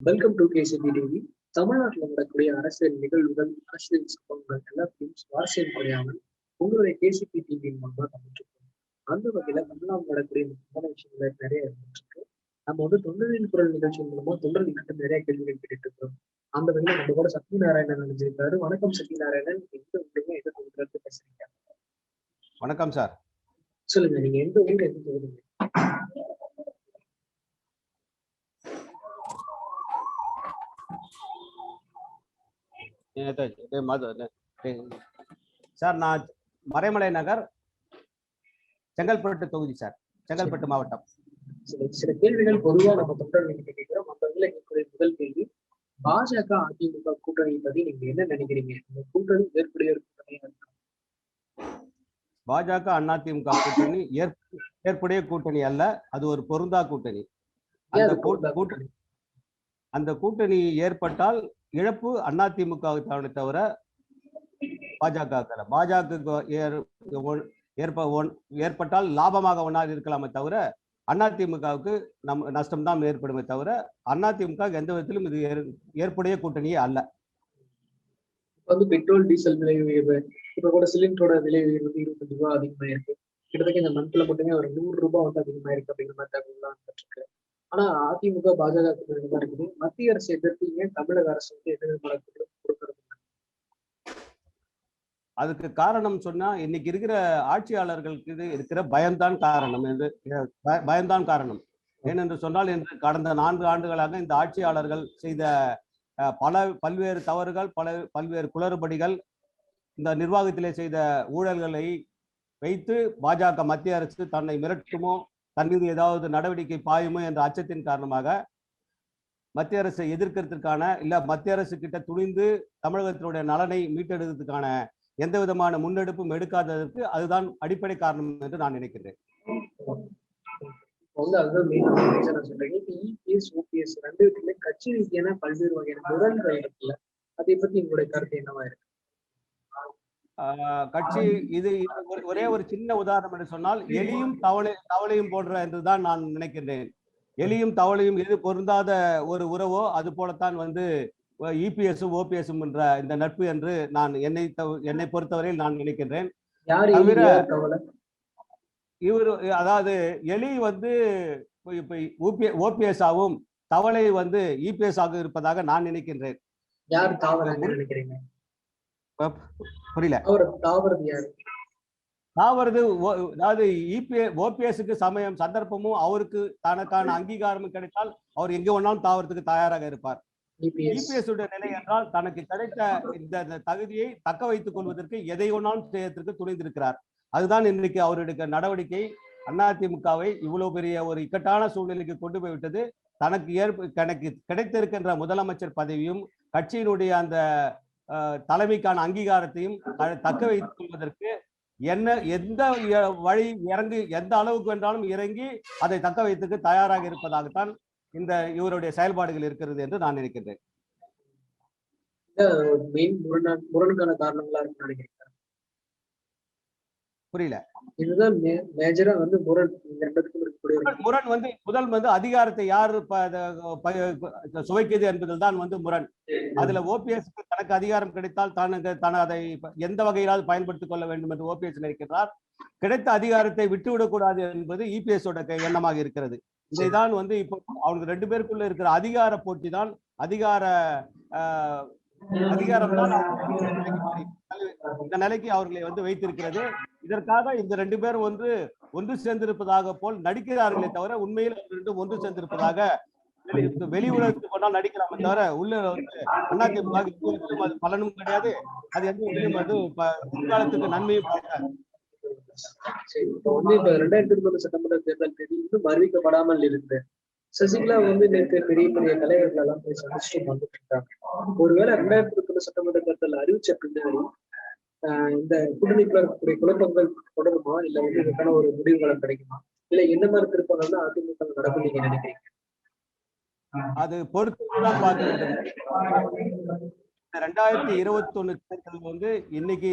Welcome to KCP TV. தமிழ்நாட்டில் நடக்கக்கூடிய அரசியல் நிகழ்வுகள், அரசியல் சம்பவங்கள் எல்லாத்தையும் சுவாரஸ்யம் குறையாமல் உங்களுடைய கேசிபி டிவியின் மூலமா தமிழ்ச்சிருக்கோம். அந்த வகையில தமிழ்நாட்டில் நடக்கக்கூடிய முக்கியமான விஷயங்கள் நிறைய இருந்துருக்கு. நம்ம வந்து தொண்டரின் குரல் நிகழ்ச்சி மூலமா தொண்டர்கள் நிறைய கேள்விகள் கேட்டுட்டு இருக்கோம். அந்த வகையில நம்ம கூட சத்யநாராயணன் நினைஞ்சிருக்காரு. வணக்கம் சத்யநாராயணன், எந்த ஊருங்க எந்த தொகுதியிலிருந்து பேசுறீங்க? வணக்கம் சார். சொல்லுங்க, நீங்க எந்த ஊர்ல எந்த தொகுதிங்க? சார், நான் மறைமலை நகர், செங்கல்பட்டு தொகுதி சார், செங்கல்பட்டு மாவட்டம். சில கேள்விகள் பொதுவா நம்ம தொண்டர்கள் கேட்கிறோம். அந்த வகையில கேட்கக்கூடிய முதல் கேள்வி, பாஜக அதிமுக கூட்டணி பத்தி நீங்க என்ன நினைக்கிறீங்க? இந்த கூட்டணி ஏற்புடைய கூட்டணியா இருக்கா? பாஜக அதிமுக கூட்டணி ஏற்புடைய கூட்டணி அல்ல, அது ஒரு பொருந்தா கூட்டணி. அந்த கூட்டணி ஏற்பட்டால் இழப்பு அதிமுகவை தவிர பாஜக ஏற்பட்டால் லாபமாக ஒன்றாக இருக்கலாமே தவிர அதிமுகவுக்கு நஷ்டம்தான் ஏற்படுமே தவிர அதிமுக எந்த விதத்திலும் இது ஏற்புடைய கூட்டணியே அல்ல. வந்து பெட்ரோல் டீசல் விலை உயர்வு, இப்ப கூட சிலிண்டரோட விலை உயர்வு 25 ரூபாய் அதிகமா இருக்கு. கிட்டத்தட்ட இந்த மந்த்ல மட்டுமே ஒரு 100 ரூபாய் வந்து அதிகமா இருக்கு அப்படிங்கிற மாதிரி தகவல்லாம் வந்துருக்கு. ஆனா அதிமுக பாஜக கூட்டணி தான் இருக்குது. மத்திய அரசு எதிர்த்து ஏன் தமிழக அரசு வந்து எதிர்ப்பு கொடுக்கறது? அதுக்கு காரணம் சொன்னா, இன்னைக்கு இருக்கிற ஆட்சியாளர்களுக்கு இருக்கிற பயம்தான் காரணம். ஏனென்று சொன்னால், இன்று கடந்த 4 ஆண்டுகளாக இந்த ஆட்சியாளர்கள் செய்த பல்வேறு தவறுகள், பல்வேறு குளறுபடிகள், இந்த நிர்வாகத்திலே செய்த ஊழல்களை வைத்து பாஜக மத்திய அரசு தன்னை மிரட்டுமோ, தன் மீது ஏதாவது நடவடிக்கை பாயுமோ என்ற அச்சத்தின் காரணமாக மத்திய அரசை எதிர்க்கிறதுக்கான, இல்ல மத்திய அரசு கிட்ட துணிந்து தமிழகத்தினுடைய நலனை மீட்டெடுக்கிறதுக்கான எந்த விதமான முன்னெடுப்பும் எடுக்காததற்கு அதுதான் அடிப்படை காரணம் என்று நான் நினைக்கிறேன். கட்சி ரீதியான பல்வேறு வகையான முரண்கள் இருக்குல்ல, அதை பத்தி உங்களுடைய கருத்து என்னவா இருக்கு? கட்சி இது ஒரே ஒரு சின்ன உதாரணம் என்று சொன்னால், எலியும் தவளையும் போன்ற என்றுதான் நான் நினைக்கின்றேன். எலியும் தவளையும் எது பொருந்தாத ஒரு உறவோ அது போலத்தான் வந்து இபிஎஸும் ஓபிஎஸும் என்ற இந்த நட்பு என்று நான் என்னை பொறுத்தவரையில் நான் நினைக்கின்றேன். தவிர இவர், அதாவது எலி வந்து ஓபிஎஸ் ஆகவும் தவளை வந்து இபிஎஸ் ஆக இருப்பதாக நான் நினைக்கின்றேன். புரியல. தாவறது, அதாவது ஓபிஎஸ்க்கு சமயம் சந்தர்ப்பமும் அவருக்கு தனக்கான அங்கீகாரமும் கிடைத்தால் அவர் எங்கே வேணாலும் தாவறதுக்கு தயாராக இருப்பார். இபிஎஸ் உடைய நிலை என்றால் தனக்கு கிடைத்த இந்த தகுதியை தக்க வைத்துக் கொள்வதற்கு எதை ஒன்றாலும் செய்யறதுக்கு துணிந்திருக்கிறார். அதுதான் இன்னைக்கு அவருடைய நடவடிக்கை அதிமுகவை இவ்வளவு பெரிய ஒரு இக்கட்டான சூழ்நிலைக்கு கொண்டு போய்விட்டது. தனக்கு கிடைத்திருக்கின்ற முதலமைச்சர் பதவியும் கட்சியினுடைய அந்த தலைமைக்கான அங்கீகாரத்தையும் தக்க வைத்துக் கொள்வதற்கு எந்த வழி இறங்கி, எந்த அளவுக்கு என்றாலும் இறங்கி அதை தக்க வைத்துக்கு தயாராக இருப்பதாகத்தான் இந்த இவருடைய செயல்பாடுகள் இருக்கிறது என்று நான் நினைக்கின்றேன். முரணுக்கான காரணங்களா இருக்கு நினைக்கிறேன். புரியல. இதுதான் மேஜரா வந்து முரண் வந்து முதல் வந்து அதிகாரத்தை யார் சுவைக்குது என்பதில் தான் வந்து முரண். அதுல ஓபிஎஸ் தனக்கு அதிகாரம் கிடைத்தால் அதை எந்த வகையிலாவது பயன்படுத்திக் கொள்ள வேண்டும் என்று ஓபிஎஸ் நினைக்கிறார். கிடைத்த அதிகாரத்தை விட்டுவிடக்கூடாது என்பது இபிஎஸ் ஓட எண்ணமாக இருக்கிறது. இதைதான் வந்து இப்போ அவங்க 2 பேருக்குள்ள இருக்கிற அதிகார போட்டி தான், அதிகாரம் தான் இந்த நிலைக்கு அவர்களை வந்து வைத்திருக்கிறது. இதற்காக இந்த 2 பேரும் ஒன்று சேர்ந்திருப்பதாக போல் நடிக்கிறார்களே தவிர உண்மையில் அவர்கள் ஒன்று சேர்ந்திருப்பதாக வெளி உலகத்துக்கு போனால் நடிக்கலாமே தவிர உள்ள அதிமுக அது பலனும் கிடையாது. அது எந்த முன்காலத்துக்கு நன்மையும் கிடையாது. இப்போ வந்து இப்ப 2019 சட்டமன்ற தேர்தல் தேதி இன்னும் அறிவிக்கப்படாமல் இருக்கு. சசிகலா வந்து நேற்று பெரிய பெரிய தலைவர்கள் எல்லாம் போய் சந்திச்சுட்டு வந்துட்டு இருக்காங்க. ஒருவேளை 2019 சட்டமன்ற தேர்தல் அறிவிச்ச பின்னாடி இந்த கூட்டணிக்குள்ள இருக்கக்கூடிய குழப்பங்கள் தொடருமா, இல்ல வந்து இதுக்கான ஒரு முடிவுகளும் கிடைக்குமா, இல்ல என்ன மாதிரி திருப்பங்கள் தான் அதிமுக நடக்கும் நீங்க நினைக்கிறீங்க? அது பொறுத்துதான் பார்க்க வேண்டும். 2021 தேர்தல் வந்து இன்னைக்கு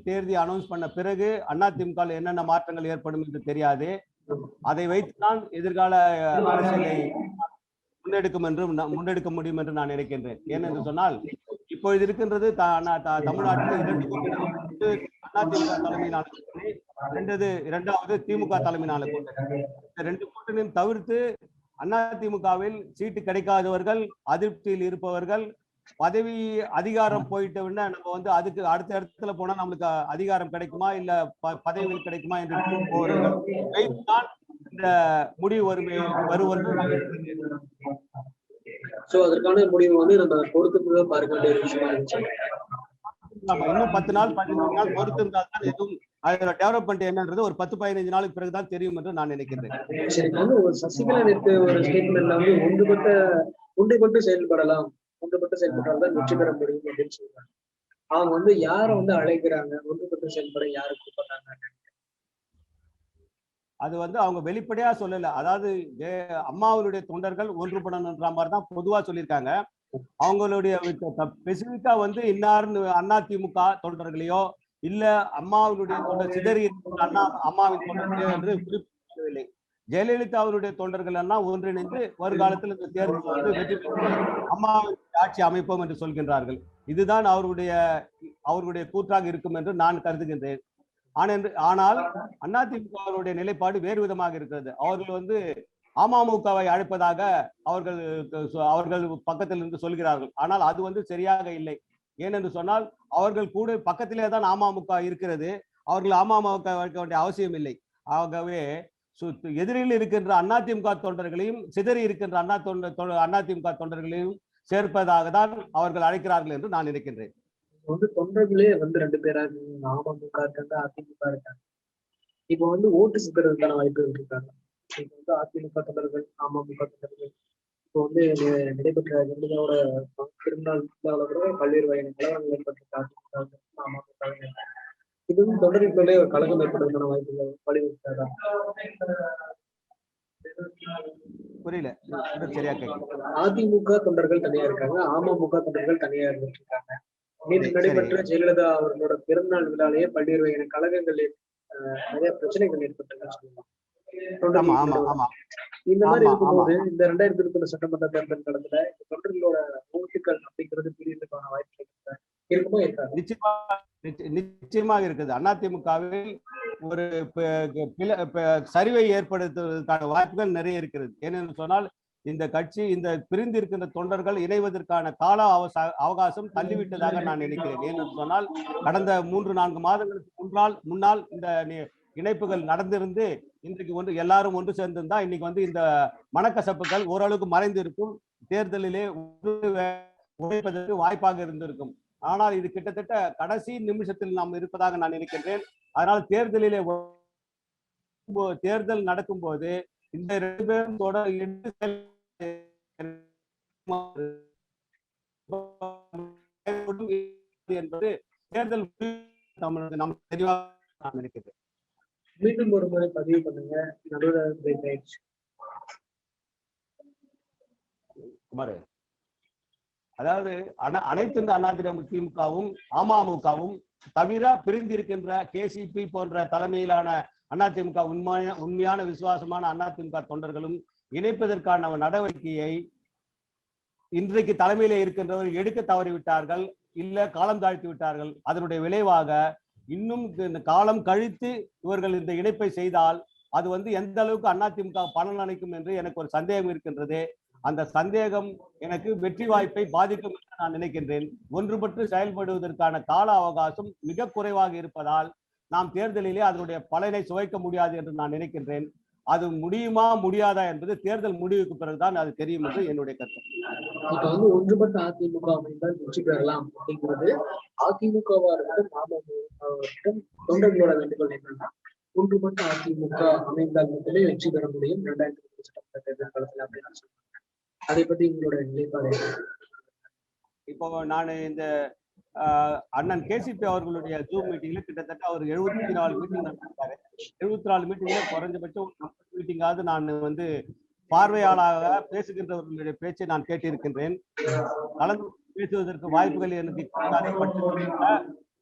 தேதி அனௌன்ஸ் பண்ண பிறகு அதிமுக என்னென்ன மாற்றங்கள் ஏற்படும் என்று தெரியாது. அதை வைத்துதான் எதிர்கால அரசியலை முன்னெடுக்க முடியும் என்று நான் நினைக்கின்றேன். ஏனென்று சொன்னால் இப்பொழுது இருக்கின்றது தமிழ்நாட்டில் 2 கூட்டணி, அதிமுக தலைமையிலான கூட்டணி, இரண்டாவது திமுக தலைமையிலான கூட்டணி. இந்த 2 கூட்டணியும் தவிர்த்து அதிமுகவில் சீட்டு கிடைக்காதவர்கள், அதிருப்தியில் இருப்பவர்கள், பதவி அதிகாரம் போயிட்ட உடனே நம்ம அதுக்கு அடுத்த இடத்துல போனா நம்மளுக்கு அதிகாரம் கிடைக்குமா இல்ல பதவிகள் கிடைக்குமா என்று போவர்கள் இந்த முடிவு வருவது. அதற்கான முடிவு நம்ம பொறுத்து பார்க்க வேண்டிய விஷயமா இருந்துச்சு. இன்னும் 10 நாள் 15 நாள் பொறுத்து இருந்தால் தான் எதுவும் அதோட டெவலப்மெண்ட் என்னன்றது ஒரு 10-15 நாளுக்கு பிறகுதான் தெரியும் என்று நான் நினைக்கிறேன். சசிகலா நேற்று ஒரு ஸ்டேட்மெண்ட்ல ஒன்றுபட்டு செயல்படலாம், ஒன்றுபட்டு செயல்பட்டால்தான் வெற்றி பெற முடியும் அப்படின்னு சொல்றாங்க. அவங்க யாரை அழைக்கிறாங்க, ஒன்றுபட்டு செயல்பட யாரு கூப்பிடுறாங்க? அது அவங்க வெளிப்படையா சொல்லல. அதாவது அம்மாவுடைய தொண்டர்கள் ஒன்றுபடணுன்ற மாதிரி தான் பொதுவா சொல்லியிருக்காங்க. அவங்களுடைய ஸ்பெசிபிக்கா இன்னார்னு அதிமுக தொண்டர்களையோ இல்ல அம்மாவுடைய தொண்டர் சிதறி அம்மாவின் தொண்டர்களையோ என்று குறிப்பிடவில்லை. ஜெயலலிதா அவருடைய தொண்டர்கள் எல்லாம் ஒன்றிணைந்து வருங்காலத்தில் இந்த தேர்தல் வெற்றி பெற்று அம்மாவின் ஆட்சி அமைப்போம் என்று சொல்கின்றார்கள். இதுதான் அவர்களுடைய கூற்றாக இருக்கும் என்று நான் கருதுகின்றேன். ஆனால் அதிமுகவுடைய நிலைப்பாடு வேறு விதமாக இருக்கிறது. அவர்கள் அமமுகவை அழைப்பதாக அவர்கள் பக்கத்தில் இருந்து சொல்கிறார்கள். ஆனால் அது சரியாக இல்லை. ஏனென்று சொன்னால் அவர்கள் கூட பக்கத்திலே தான் அமமுக இருக்கிறது. அவர்கள் அமமுக அழைக்க வேண்டிய அவசியம் இல்லை. ஆகவே எதிரில் இருக்கின்ற அதிமுக தொண்டர்களையும் சிதறி இருக்கின்ற அதிமுக தொண்டர்களையும் சேர்ப்பதாக தான் அவர்கள் அழைக்கிறார்கள் என்று நான் நினைக்கின்றேன். தொண்டர்களே 2 பேரா அமமுக இருக்காங்க, அதிமுக இருக்காங்க. இப்போ ஓட்டு சிதறதுக்கான வாய்ப்புகள் இருக்காங்க. இப்போ அதிமுக தொண்டர்கள், அமமுக தொண்டர்கள் இப்போ நடைபெற்ற ஜெயலலிதாவோட திருநாள் கூட பல்வேறு வகையான கலவரங்கள் ஏற்பட்டிருக்கு. அதிமுக அமமுக இதுவும் தொண்டர்களுக்குள்ளே ஒரு கலகம் ஏற்படுவதற்கான வாய்ப்புகள் வழிவகுக்காதா? புரியல, சரியா கேட்க. அதிமுக தொண்டர்கள் தனியா இருக்காங்க, அமமுக தொண்டர்கள் தனியா இருக்காங்க. நேற்று நடைபெற்ற ஜெயலலிதா அவர்களோட பிறந்தநாள் விழாலேயே பல்வேறு வகையான கழகங்கள் நிறைய பிரச்சனைகள் ஏற்பட்டு இந்த மாதிரி இருக்கும்போது இந்த 2020 சட்டமன்ற தேர்தல் காலத்துல இந்த தொண்டர்களோட ஓட்டுகள் அப்படிங்கிறது பிரிவதற்கான வாய்ப்புகள் இருக்குமோ இருக்காது? நிச்சயமாக இருக்குது. அதிமுகவில் ஒரு சரிவை ஏற்படுத்துவதற்கான வாய்ப்புகள் நிறைய இருக்கிறது. ஏனென்று சொன்னால் இந்த கட்சி இந்த பிரிந்து இருக்கின்ற தொண்டர்கள் இணைவதற்கான கால அவகாசம் தள்ளிவிட்டதாக நான் நினைக்கிறேன். ஏனென்று சொன்னால் கடந்த 3-4 மாதங்களுக்கு முன்னால் இந்த இணைப்புகள் நடந்திருந்து இன்றைக்கு எல்லாரும் ஒன்று சேர்ந்திருந்தா இன்னைக்கு இந்த மனக்கசப்புகள் ஓரளவுக்கு மறைந்து இருக்கும். தேர்தலிலே உழைப்பதற்கு வாய்ப்பாக இருந்திருக்கும். ஆனால் இது கிட்டத்தட்ட கடைசி நிமிஷத்தில் நாம் இருப்பதாக நான் நினைக்கின்றேன். அதனால் தேர்தல் நடக்கும் போது இந்த 2 பேரும் தொடர் என்பது தேர்தல் நாம் தெளிவாக நான் நினைக்கிறேன். மீண்டும் ஒரு முறை பதிவு பண்ணுங்க. குமார், அதாவது அனைத்து அதிமுகவும் அமமுகவும் தவிர பிரிந்திருக்கின்ற கேசிபி போன்ற தலைமையிலான அதிமுக உண்மையான விசுவாசமான அதிமுக தொண்டர்களும் இணைப்பதற்கான நடவடிக்கையை இன்றைக்கு தலைமையிலே இருக்கின்றவர் எடுக்க தவறிவிட்டார்கள், இல்ல காலம் தாழ்த்தி விட்டார்கள். அதனுடைய விளைவாக இன்னும் இந்த காலம் கழித்து இவர்கள் இந்த இணைப்பை செய்தால் அது எந்த அளவுக்கு அதிமுக பலன் அளிக்கும் என்று எனக்கு ஒரு சந்தேகம் இருக்கின்றது. அந்த சந்தேகம் எனக்கு வெற்றி வாய்ப்பை பாதிக்கும் என்று நான் நினைக்கின்றேன். ஒன்றுபட்டு செயல்படுவதற்கான கால அவகாசம் மிக குறைவாக இருப்பதால் நாம் தேர்தலிலே அதனுடைய பலனை சுவைக்க முடியாது என்று நான் நினைக்கின்றேன். அது முடியுமா முடியாதா என்பது தேர்தல் முடிவுக்கு பிறகுதான் அது தெரியும் என்று என்னுடைய கருத்து. இப்ப ஒன்றுபட்ட அதிமுக அமைந்தால் வெற்றி பெறலாம் அப்படிங்கிறது அதிமுகவா இருக்கட்டும் அமமுக தொண்டர்களோட வேண்டுகோள் என்னன்னா ஒன்றுபட்ட அதிமுக அமைந்தால் மட்டுமே வெற்றி பெற முடியும் 2020 சட்டமன்ற தேர்தல் காலத்துல அப்படின்னு சொல்றாங்க. அதை பத்தி உங்களோட நிலைப்பாடு? இப்போ நான் இந்த அண்ணன் கேசிபி அவர்களுடைய ஜூம் மீட்டிங்ல கிட்டத்தட்ட அவர் 74 மீட்டிங் நடத்திருக்காரு. 74 மீட்டிங்ல குறைஞ்சபட்சம் 50 மீட்டிங்காவது நான் பார்வையாளராக பேசுகின்றவர்களுடைய பேச்சை நான் கேட்டிருக்கின்றேன். கலந்து பேசுவதற்கு வாய்ப்புகள் எனக்கு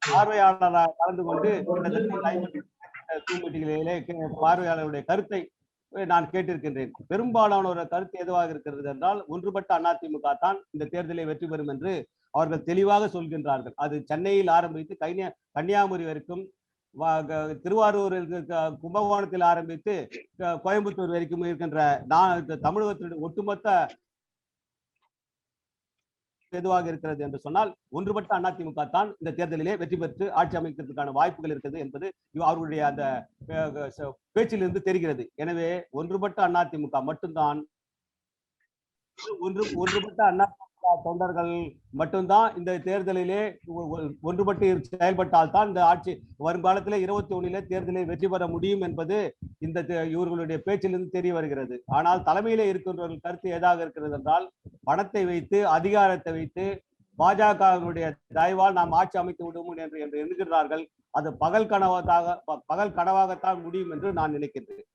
பார்வையாளராக கலந்து கொண்டு கிட்டத்தட்ட ஜூம் மீட்டிங்கிலே பார்வையாளருடைய கருத்தை நான் கேட்டிருக்கின்றேன். பெரும்பாலானோர கருத்து எதுவாக இருக்கிறது என்றால் ஒன்றுபட்ட அதிமுக தான் இந்த தேர்தலை வெற்றி பெறும் என்று அவர்கள் தெளிவாக சொல்கின்றார்கள். அது சென்னையில் ஆரம்பித்து கன்னியாகுமரி வரைக்கும், திருவாரூர், கும்பகோணத்தில் ஆரம்பித்து கோயம்புத்தூர் வரைக்கும் இருக்கின்ற தமிழகத்தினுடைய ஒட்டுமொத்த எதுவாக இருக்கிறது என்று சொன்னால் ஒன்றுபட்ட அதிமுக தான் இந்த தேர்தலிலே வெற்றி பெற்று ஆட்சி அமைக்கிறதுக்கான வாய்ப்புகள் இருக்கிறது என்பது அவர்களுடைய அந்த பேச்சிலிருந்து தெரிகிறது. எனவே ஒன்றுபட்ட அதிமுக மட்டும்தான், ஒன்றுபட்ட அதிமுக தொண்டர்கள் மட்டும்தான் இந்த தேர்தலிலே ஒன்றுபட்டு செயல்பட்டால் தான் இந்த ஆட்சி வருங்காலத்தில் 21 தேர்தலில் வெற்றி பெற முடியும் என்பது இந்த இவர்களுடைய பேச்சிலிருந்து தெரிய வருகிறது. ஆனால் தலைமையிலே இருக்கின்றவர்கள் கருத்து ஏதாக இருக்கிறது என்றால், பணத்தை வைத்து, அதிகாரத்தை வைத்து பாஜகவினுடைய தயவால் நாம் ஆட்சி அமைத்து விடுவோம் என்று எண்ணுகிறார்கள். அது பகல் கனவாகத்தான் முடியும் என்று நான் நினைக்கின்றேன்.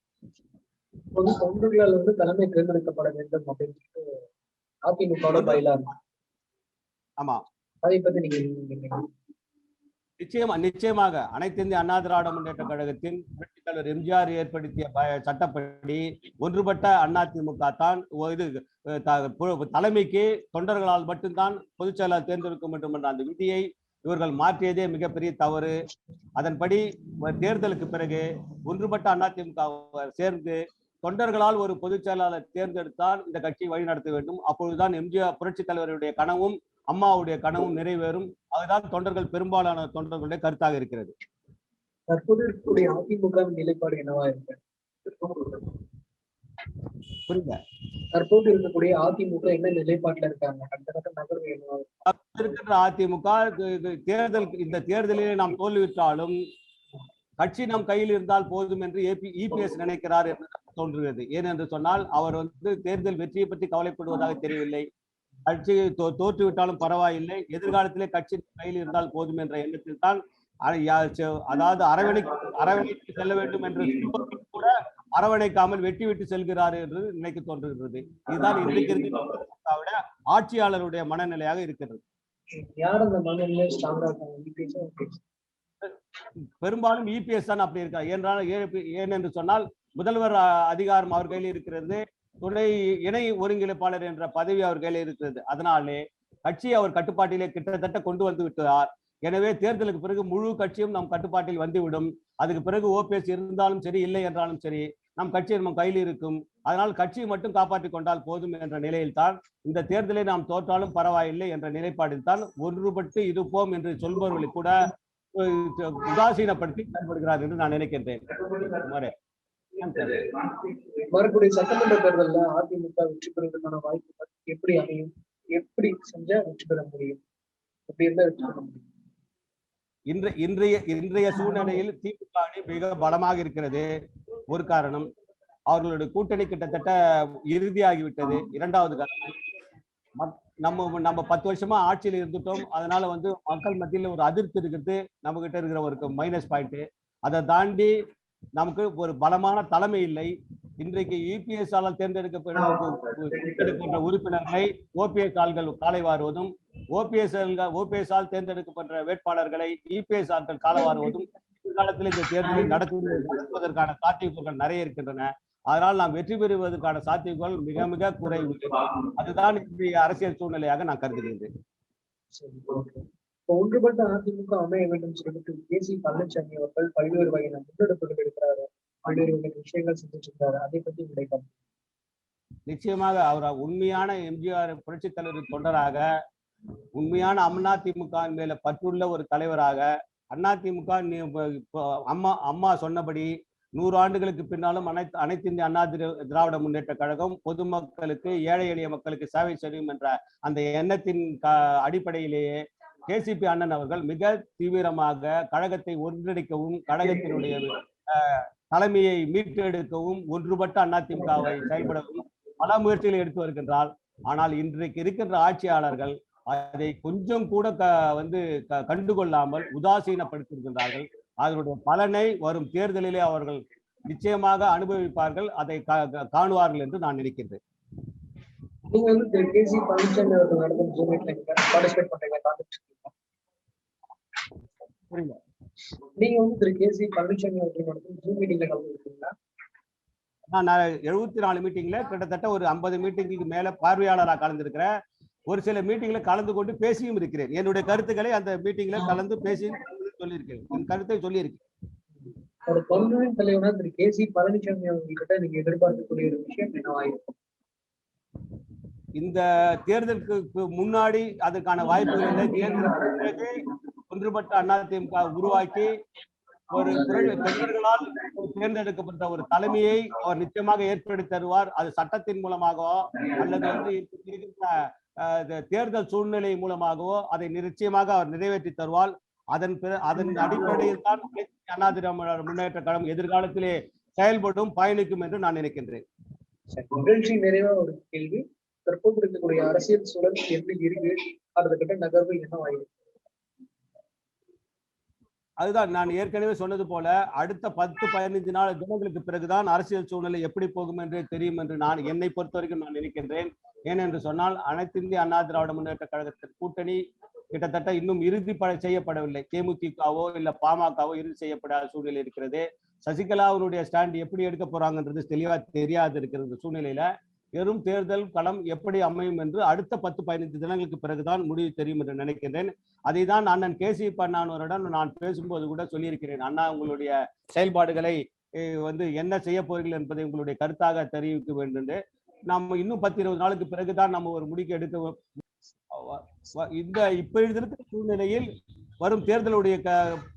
தொண்டர்களால் தலைமை தேர்ந்தெடுக்கப்பட வேண்டும் அப்படின்னு அதிமுக பயிலாக. ஆமா, அதை பத்தி நீங்க நிச்சயமாக அனைத்து இந்திய அண்ணா திராவிட முன்னேற்ற கழகத்தின் புரட்சித் தலைவர் எம்ஜிஆர் ஏற்படுத்திய சட்டப்படி ஒன்றுபட்ட அதிமுக தான் தலைமைக்கு தொண்டர்களால் மட்டும்தான் பொதுச் செயலாளர் தேர்ந்தெடுக்க வேண்டும் என்ற அந்த விதியை இவர்கள் மாற்றியதே மிகப்பெரிய தவறு. அதன்படி தேர்தலுக்கு பிறகு ஒன்றுபட்ட அதிமுக சேர்ந்து தொண்டர்களால் ஒரு பொதுச் செயலாளர் தேர்ந்தெடுத்தால் இந்த கட்சியை வழிநடத்த வேண்டும். அப்பொழுதுதான் எம்ஜிஆர் புரட்சித் தலைவருடைய கனவும் அம்மாவுடைய கனவும் நிறைவேறும். அதுதான் தொண்டர்கள், பெரும்பாலான தொண்டர்களுடைய கருத்தாக இருக்கிறது. தற்போது இருக்கக்கூடிய அதிமுக நிலைப்பாடு என்னவா இருக்கு? புரியுங்க. தற்போது இருக்கக்கூடிய அதிமுக என்ன நிலைப்பாட்டுல இருக்காங்க? அடுத்த கட்ட நகர்வு என்னவா இருக்கின்ற அதிமுக இந்த தேர்தலில் நாம் தோல்வியுற்றாலும் கட்சி நம் கையில் இருந்தால் போதும் என்று இபிஎஸ் நினைக்கிறார் என்று தோன்றுகிறது. ஏனென்று சொன்னால் அவர் தேர்தல் வெற்றியை பற்றி கவலைப்படுவதாக தெரியவில்லை. கட்சி தோற்றுவிட்டாலும் பரவாயில்லை, எதிர்காலத்திலே கட்சி கையில் இருந்தால் போதும் என்ற எண்ணத்தில் தான், அதாவது அரவணைக்கு செல்ல வேண்டும் என்று கூட அரவணைக்காமல் வெட்டி விட்டு செல்கிறார் என்று நினைக்க தோன்றுகிறது. இதுதான் இன்றைக்கு இருக்கிற ஆட்சியாளருடைய மனநிலையாக இருக்கிறது. பெரும்பாலும் இபிஎஸ் தான் அப்படி இருக்கார். ஏனென்று சொன்னால் முதல்வர் அதிகாரம் அவர் கையில் இருக்கிறது, துணை இணை ஒருங்கிணைப்பாளர் என்ற பதவி அவர் கையில் இருக்கிறது. அதனாலே கட்சி அவர் கட்டுப்பாட்டிலே கிட்டத்தட்ட கொண்டு வந்து விட்டார். எனவே தேர்தலுக்கு பிறகு முழு கட்சியும் நம் கட்டுப்பாட்டில் வந்துவிடும். அதுக்கு பிறகு ஓபிஎஸ் இருந்தாலும் சரி, இல்லை என்றாலும் சரி, நம் கட்சி நம்ம கையில் இருக்கும். அதனால் கட்சியை மட்டும் காப்பாற்றிக் கொண்டால் போதும் என்ற நிலையில் தான் இந்த தேர்தலை நாம் தோற்றாலும் பரவாயில்லை என்ற நிலைப்பாடில் தான் ஒன்றுபட்டு இருப்போம் என்று சொல்பவர்களை கூட உதாசீனப்படுத்தி செயல்படுகிறார் என்று நான் நினைக்கின்றேன். வரக்கூடிய சட்டமன்ற தேர்தலில் அதிமுக வெற்றி பெறுவதற்கான வாய்ப்பு எப்படி அமையும்? எப்படி செஞ்சா வெற்றி பெற முடியும்? எப்படி இருந்தா வெற்றி பெற முடியும்? இன்றைய சூழ்நிலையில் திமுக அணி மிக பலமாக இருக்கிறது. ஒரு காரணம், அவர்களுடைய கூட்டணி கிட்டத்தட்ட இறுதியாகிவிட்டது. இரண்டாவது காரணம், நம்ம 10 வருஷமா ஆட்சியில் இருந்துட்டோம். அதனால மக்கள் மத்தியில் ஒரு அதிருப்தி இருக்கிறது. நம்ம கிட்ட இருக்கிற ஒரு மைனஸ் பாயிண்ட். அதை தாண்டி நமக்கு ஒரு பலமான தலைமை இல்லை. இன்றைக்கு இபிஎஸ் ஆளால் தேர்ந்தெடுக்கப்படுகின்ற உறுப்பினர்களை ஓபிஎஸ் ஆள்கள் காலை வாருவதும், ஓபிஎஸ் ஆல் தேர்ந்தெடுக்கப்படுற வேட்பாளர்களை இபிஎஸ் ஆட்கள் காலை வாருவதும் எதிர்காலத்தில் இந்த தேர்தலை நடத்துவதற்கான சாத்தியக்கூறுகள் நிறைய இருக்கின்றன. அதனால் நாம் வெற்றி பெறுவதற்கான சாத்தியக்கூறுகள் மிக மிக குறைவு. அதுதான் இன்றைய அரசியல் சூழ்நிலையாக நான் கருதுகின்றேன். ஒன்றுபட்ட அதிமுக அமைய வேண்டும் சொல்லிட்டு தேசி பழனிசாமி அவர்கள் பல்வேறு வகையான முன்னெடுப்புகள் எடுக்கிறாரு, பல்வேறு வகையான விஷயங்கள் செஞ்சுட்டு இருக்காரு. அதை பத்தி நினைப்பாங்க. நிச்சயமாக அவர் உண்மையான எம்ஜிஆர் புரட்சி தலைவர் தொண்டராக, உண்மையான அதிமுக மேல பற்றுள்ள ஒரு தலைவராக, அதிமுக அம்மா சொன்னபடி 100 ஆண்டுகளுக்கு பின்னாலும் அனைத்து இந்திய அண்ணா திராவிட முன்னேற்ற கழகம் பொதுமக்களுக்கு, ஏழை எளிய மக்களுக்கு சேவை செய்யும் என்ற அந்த எண்ணத்தின் அடிப்படையிலேயே கேசிபி அண்ணன் அவர்கள் மிக தீவிரமாக கழகத்தை ஒன்றிணைக்கவும், கழகத்தினுடைய தலைமையை மீட்டெடுக்கவும், ஒன்றுபட்ட அதிமுகவை செயல்படவும் பல முயற்சிகளை எடுத்து வருகின்றார். ஆனால் இன்றைக்கு இருக்கின்ற ஆட்சியாளர்கள் அதை கொஞ்சம் கூட கண்டுகொள்ளாமல் உதாசீனப்படுத்தியிருக்கின்றார்கள். அதனுடைய பலனை வரும் தேர்தலிலே அவர்கள் நிச்சயமாக அனுபவிப்பார்கள், அதை காணுவார்கள் என்று நான் நினைக்கின்றேன். நீங்க கேசி பழனிசாமி அவர்கள் நடந்த ஜூம் மீட்ல பார்ட்டிசிபேட் பண்றீங்க? நீங்க கேசி பழனிசாமி அவர்கள் நடந்த ஜூம் மீட்டிங்ல கலந்துருக்கீங்களா? நான் 74 மீட்டிங்ல கிட்டத்தட்ட ஒரு 50 மீட்டிங்க்கு மேல பார்வையாளராக கலந்துருக்கிறேன். ஒரு சில மீட்டிங்ல கலந்து கொண்டு பேசியும் இருக்கிறேன். என்னுடைய கருத்துக்களை அந்த மீட்டிங்ல கலந்து பேசி சொல்லியிருக்கேன். என் கருத்தை சொல்லியிருக்கேன். ஒரு தொண்டரின் தலைவனா திரு கே.சி. பழனிசாமி அவங்ககிட்ட நீங்க எதிர்பார்க்கக்கூடிய ஒரு விஷயம் என்னவாயிருக்கும்? இந்த தேர்தலுக்கு முன்னாடி அதற்கான வாய்ப்புகள் இல்லை. தேர்தலுக்கு பிறகு ஒன்றுபட்ட அதிமுக உருவாக்கி ஒரு தொண்டர்களால் தேர்ந்தெடுக்கப்பட்ட ஒரு தலைமையை அவர் நிச்சயமாக ஏற்படுத்தி தருவார். அது சட்டத்தின் மூலமாகவோ அல்லது இருக்கின்ற தேர்தல் சூழ்நிலை மூலமாகவோ அதை நிச்சயமாக அவர் நிறைவேற்றி தருவார். அதன் அடிப்படையில் தான் அண்ணா திராவிட முன்னேற்ற கழகம் எதிர்காலத்திலே செயல்படும் பயணிக்கும் என்று நான் நினைக்கின்றேன். நிகழ்ச்சி நிறைவா ஒரு கேள்வி, தற்போது இருக்கக்கூடிய அரசியல் சூழல் எப்படி இருக்கு, அடுத்த நகர்வு என்னவாயிருக்கு? அதுதான் நான் ஏற்கனவே சொன்னது போல அடுத்த 10-15 நாள் தினங்களுக்கு பிறகுதான் அரசியல் சூழ்நிலை எப்படி போகும் என்று தெரியும் என்று என்னை பொறுத்த வரைக்கும் நான் நினைக்கின்றேன். ஏனென்று சொன்னால் அனைத்து இந்திய அண்ணா திராவிட முன்னேற்ற கழகத்தின் கூட்டணி கிட்டத்தட்ட இன்னும் இறுதி செய்யப்படவில்லை. தேமுதிகவோ இல்ல பாமகவோ இறுதி செய்யப்படாத சூழ்நிலை இருக்கிறது. சசிகலா அவருடைய ஸ்டாண்ட் எப்படி எடுக்க போறாங்கன்றது தெளிவா தெரியாது இருக்கிற சூழ்நிலையில வெறும் தேர்தல் களம் எப்படி அமையும் என்று அடுத்த 10-15 தினங்களுக்கு பிறகுதான் முடிவு தெரியும் என்று நினைக்கின்றேன். அதை தான் அண்ணன் கே.சி. அண்ணாவிடம் நான் பேசும்போது கூட சொல்லியிருக்கிறேன். அண்ணா, உங்களுடைய செயல்பாடுகளை என்ன செய்ய போறீர்கள் என்பதை உங்களுடைய கருத்தாக தெரிவிக்க வேண்டும். நம்ம இன்னும் 10-20 நாளுக்கு பிறகுதான் நம்ம ஒரு முடிக்கு எடுக்க. இப்ப இருக்கிற சூழ்நிலையில் வரும் தேர்தலுடைய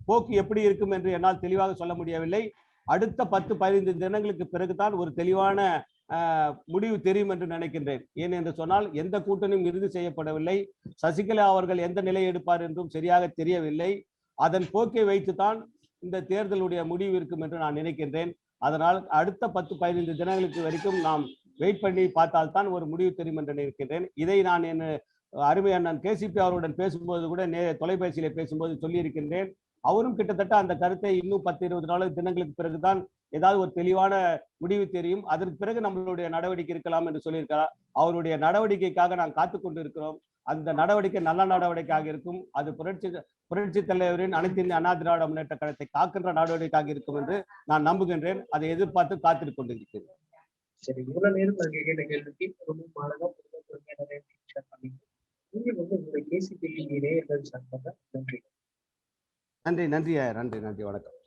போக்கு எப்படி இருக்கும் என்று என்னால் தெளிவாக சொல்ல முடியவில்லை. அடுத்த 10-15 தினங்களுக்கு பிறகுதான் ஒரு தெளிவான முடிவு தெரியும் என்று நினைக்கின்றேன். ஏனென்று சொன்னால் எந்த கூட்டணியும் இறுதி செய்யப்படவில்லை. சசிகலா அவர்கள் எந்த நிலை எடுப்பார் என்றும் சரியாக தெரியவில்லை. அதன் போக்கை வைத்துத்தான் இந்த தேர்தலுடைய முடிவு இருக்கும் என்று நான் நினைக்கின்றேன். அதனால் அடுத்த 10-15 தினங்களுக்கு வரைக்கும் நாம் வெயிட் பண்ணி பார்த்தால்தான் ஒரு முடிவு தெரியும் என்று நினைக்கின்றேன். இதை நான் என் அருமை அண்ணன் கேசிபி அவருடன் பேசும்போது கூட தொலைபேசியில பேசும்போது சொல்லியிருக்கின்றேன். அவரும் கிட்டத்தட்ட அந்த கருத்தை இன்னும் 10-20 தினங்களுக்கு பிறகுதான் ஏதாவது ஒரு தெளிவான முடிவு தெரியும், அதற்கு பிறகு நம்மளுடைய நடவடிக்கை இருக்கலாம் என்று சொல்லியிருக்கிறார். அவருடைய நடவடிக்கைக்காக நான் காத்து கொண்டு இருக்கிறோம். அந்த நடவடிக்கை நல்ல நடவடிக்கையாக இருக்கும். அது புரட்சி தலைவரின் அனைத்து இந்திய அண்ணா திராவிட முன்னேற்ற கழகத்தை காக்கின்ற நடவடிக்கையாக இருக்கும் என்று நான் நம்புகின்றேன். அதை எதிர்பார்த்து காத்துக் கொண்டிருக்கிறேன். சரி, இவ்வளவு நேரம் நான் கேட்ட கேள்விக்கு ரொம்ப அழகா உங்களுடைய கேசிபி நேயர்கள் சார்பாக நன்றி. நன்றி, நன்றி, நன்றி, நன்றி, வணக்கம்.